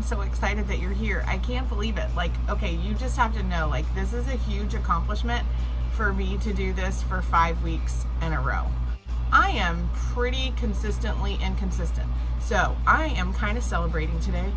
so excited that you're here. I can't believe it. Like, okay, you just have to know, like, this is a huge accomplishment for me to do this for 5 weeks in a row. I am pretty consistently inconsistent. So I am kind of celebrating today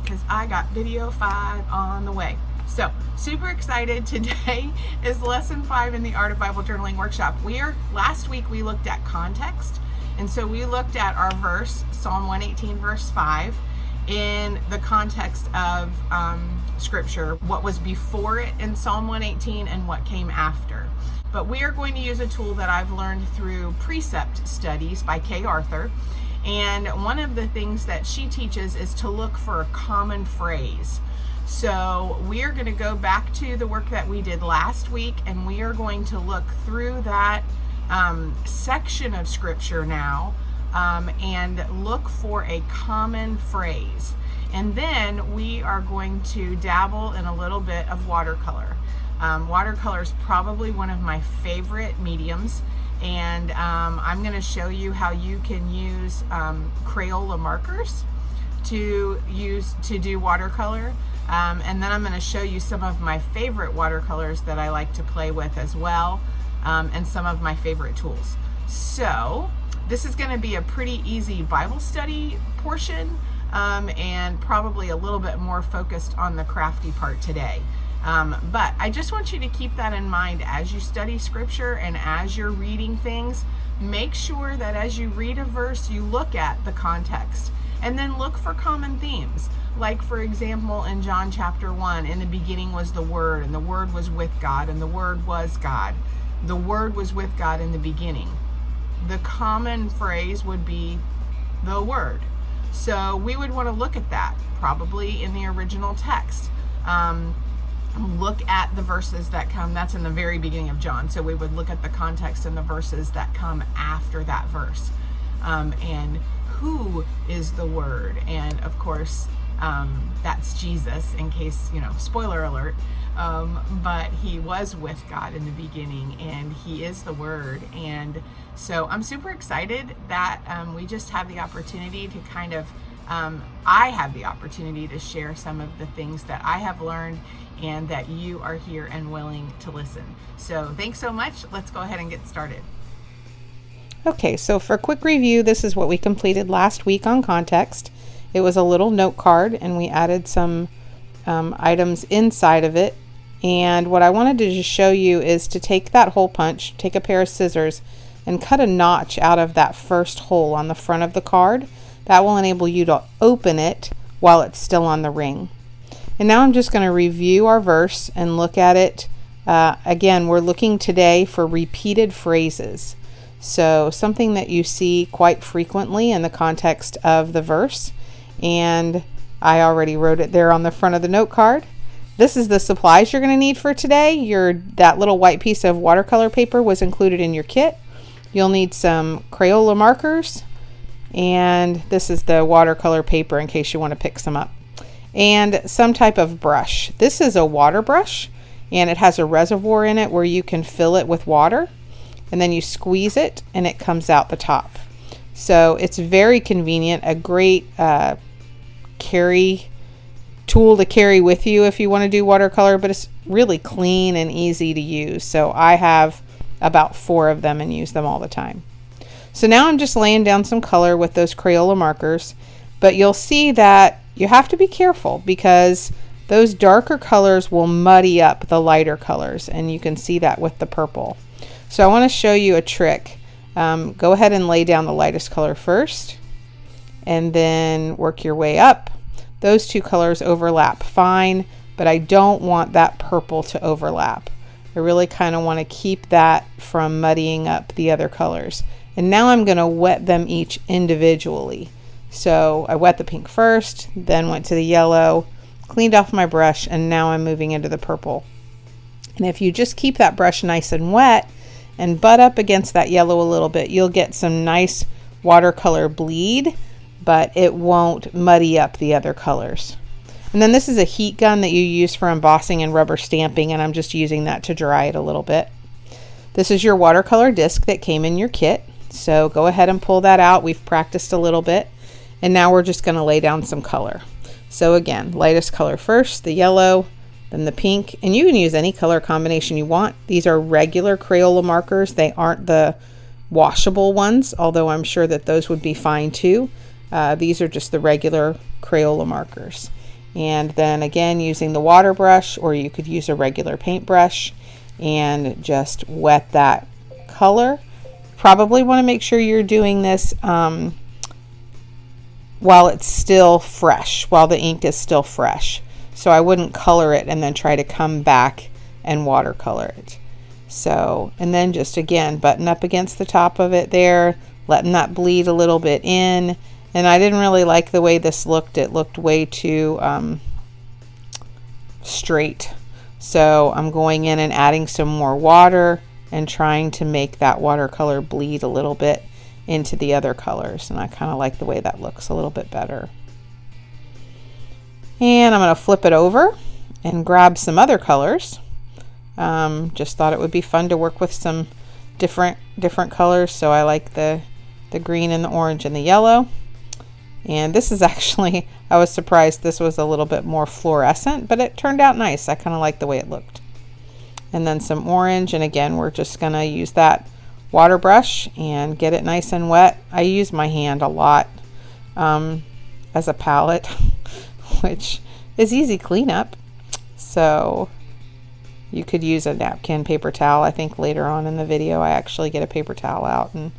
because I got video 5 on the way. So super excited. Today is lesson 5 in the Art of Bible Journaling workshop. Last week we looked at context. And so we looked at our verse, Psalm 118 verse 5, in the context of scripture, what was before it in Psalm 118 and what came after. But we are going to use a tool that I've learned through Precept Studies by Kay Arthur. And one of the things that she teaches is to look for a common phrase. So we are going to go back to the work that we did last week, and we are going to look through that section of scripture now and look for a common phrase. And then we are going to dabble in a little bit of watercolor. Watercolor is probably one of my favorite mediums, and I'm going to show you how you can use Crayola markers to do watercolor. And then I'm going to show you some of my favorite watercolors that I like to play with as well. And some of my favorite tools. So this is going to be a pretty easy Bible study portion, and probably a little bit more focused on the crafty part today. But I just want you to keep that in mind as you study scripture and as you're reading things. Make sure that as you read a verse, you look at the context and then look for common themes. Like, for example, in John chapter 1, in the beginning was the Word, and the Word was with God, and the Word was God. The Word was with God in the beginning. The common phrase would be the Word. So we would want to look at that, probably in the original text. Look at the verses that come, that's in the very beginning of John. So we would look at the context and the verses that come after that verse. And who is the Word? And of course, that's Jesus, in case, spoiler alert. But he was with God in the beginning, and he is the Word. And so I'm super excited that we just have the opportunity to I have the opportunity to share some of the things that I have learned, and that you are here and willing to listen. So thanks so much. Let's go ahead and get started. Okay, so for a quick review, this is what we completed last week on context. It was a little note card, and we added some items inside of it. And what I wanted to just show you is to take that hole punch, take a pair of scissors, and cut a notch out of that first hole on the front of the card. That will enable you to open it while it's still on the ring. And now I'm just going to review our verse and look at it. Again, we're looking today for repeated phrases. So something that you see quite frequently in the context of the verse. And I already wrote it there on the front of the note card. This is the supplies you're going to need for today. That little white piece of watercolor paper was included in your kit. You'll need some Crayola markers, and this is the watercolor paper in case you want to pick some up, and some type of brush. This is a water brush, and it has a reservoir in it where you can fill it with water, and then you squeeze it and it comes out the top. So it's very convenient, a great tool to carry with you if you want to do watercolor, but it's really clean and easy to use. So I have about 4 of them and use them all the time. So now I'm just laying down some color with those Crayola markers, but you'll see that you have to be careful because those darker colors will muddy up the lighter colors, and you can see that with the purple. So I want to show you a trick. Go ahead and lay down the lightest color first, and then work your way up. Those 2 colors overlap fine, but I don't want that purple to overlap. I really kind of want to keep that from muddying up the other colors. And now I'm going to wet them each individually. So I wet the pink first, then went to the yellow, cleaned off my brush, and now I'm moving into the purple. And if you just keep that brush nice and wet and butt up against that yellow a little bit, you'll get some nice watercolor bleed, but it won't muddy up the other colors. And then this is a heat gun that you use for embossing and rubber stamping, and I'm just using that to dry it a little bit. This is your watercolor disc that came in your kit. So go ahead and pull that out. We've practiced a little bit, and now we're just going to lay down some color. So again, lightest color first, the yellow, then the pink, and you can use any color combination you want. These are regular Crayola markers. They aren't the washable ones, although I'm sure that those would be fine too. These are just the regular Crayola markers. And then again, using the water brush, or you could use a regular paintbrush and just wet that color. Probably want to make sure you're doing this while it's still fresh, while the ink is still fresh. So I wouldn't color it and then try to come back and watercolor it. So, and then just again, button up against the top of it there, letting that bleed a little bit in. And I didn't really like the way this looked. It looked way too straight. So I'm going in and adding some more water and trying to make that watercolor bleed a little bit into the other colors. And I kind of like the way that looks a little bit better. And I'm going to flip it over and grab some other colors. Just thought it would be fun to work with some different colors. So I like the green and the orange and the yellow. And this is actually, I was surprised this was a little bit more fluorescent, but it turned out nice. I kind of like the way it looked. And then some orange, and again, we're just going to use that water brush and get it nice and wet. I use my hand a lot as a palette, which is easy cleanup. So you could use a napkin, paper towel. I think later on in the video I actually get a paper towel out and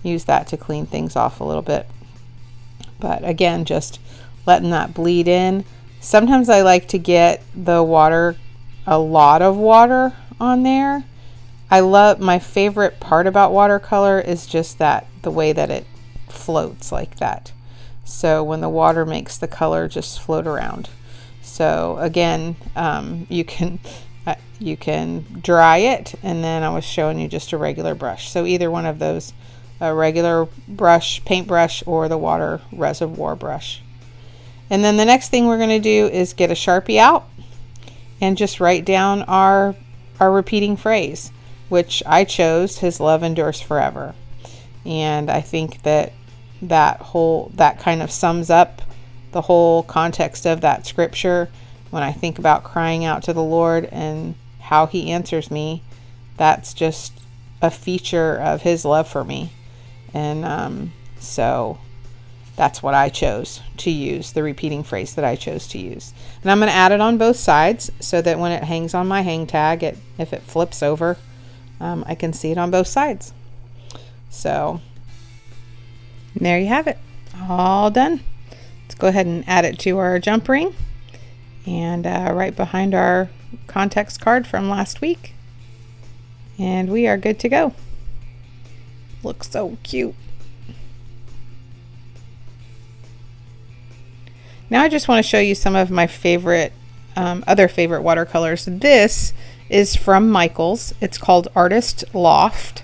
use that to clean things off a little bit. But again, just letting that bleed in. Sometimes I like to get the water, a lot of water on there. My favorite part about watercolor is just that, the way that it floats like that. So when the water makes the color just float around. So again, you can dry it, and then I was showing you just a regular brush. So either one of those, a regular brush, paintbrush, or the water reservoir brush. And then the next thing we're going to do is get a Sharpie out and just write down our repeating phrase, which I chose, His love endures forever. And I think that kind of sums up the whole context of that scripture. When I think about crying out to the Lord and how he answers me, that's just a feature of his love for me. And so that's what I chose to use, the repeating phrase that I chose to use. And I'm going to add it on both sides so that when it hangs on my hang tag, if it flips over, I can see it on both sides. So there you have it, all done. Let's go ahead and add it to our jump ring, and right behind our context card from last week. And we are good to go. Looks so cute. Now I just want to show you some of my favorite, other favorite watercolors. This is from Michaels. It's called Artist Loft,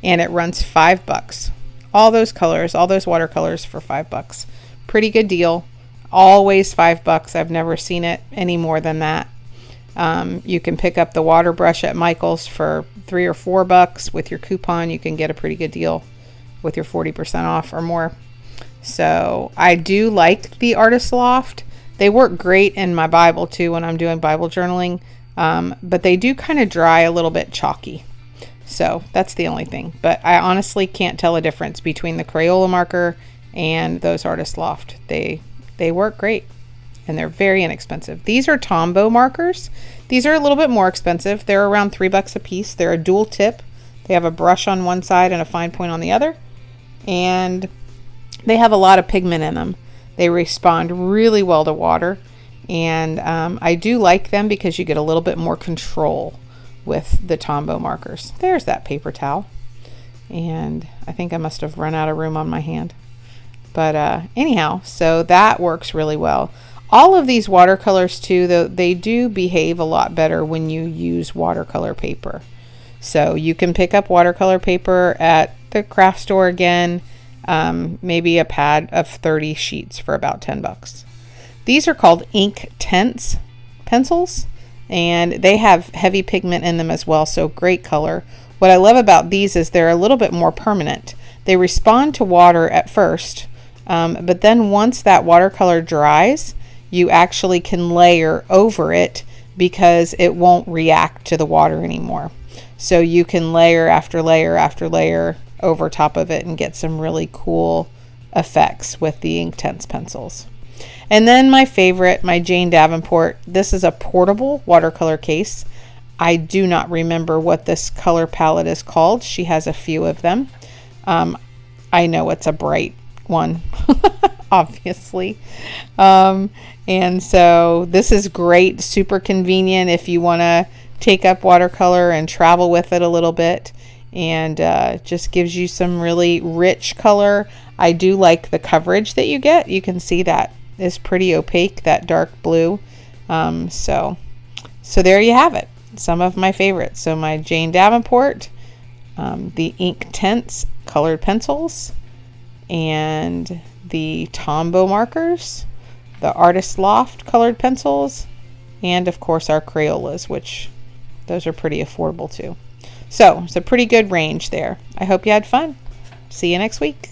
and it runs $5. All those colors, all those watercolors for $5. Pretty good deal. Always $5. I've never seen it any more than that. You can pick up the water brush at Michaels for $3 or $4 with your coupon. You can get a pretty good deal with your 40% off or more. So I do like the Artist Loft. They work great in my Bible too when I'm doing Bible journaling, but they do kind of dry a little bit chalky. So that's the only thing. But I honestly can't tell a difference between the Crayola marker and those Artist Loft. They work great, and they're very inexpensive. These are Tombow markers. These are a little bit more expensive. They're around $3 a piece. They're a dual tip. They have a brush on one side and a fine point on the other. And they have a lot of pigment in them. They respond really well to water. And I do like them because you get a little bit more control with the Tombow markers. There's that paper towel. And I think I must have run out of room on my hand. But anyhow, so that works really well. All of these watercolors too, though, they do behave a lot better when you use watercolor paper. So you can pick up watercolor paper at the craft store again, maybe a pad of 30 sheets for about $10. These are called Inktense pencils, and they have heavy pigment in them as well, so great color. What I love about these is they're a little bit more permanent. They respond to water at first, but then once that watercolor dries, you actually can layer over it because it won't react to the water anymore. So you can layer after layer after layer over top of it and get some really cool effects with the Inktense pencils. And then my favorite, my Jane Davenport. This is a portable watercolor case. I do not remember what this color palette is called. She has a few of them. I know it's a bright one, obviously. And so this is great, super convenient if you want to take up watercolor and travel with it a little bit, and just gives you some really rich color. I do like the coverage that you get. You can see that is pretty opaque, that dark blue. So there you have it, some of my favorites. So my Jane Davenport, the Inktense colored pencils, and the Tombow markers, the Artist Loft colored pencils, and of course our Crayolas, which those are pretty affordable too. So it's a pretty good range there. I hope you had fun. See you next week.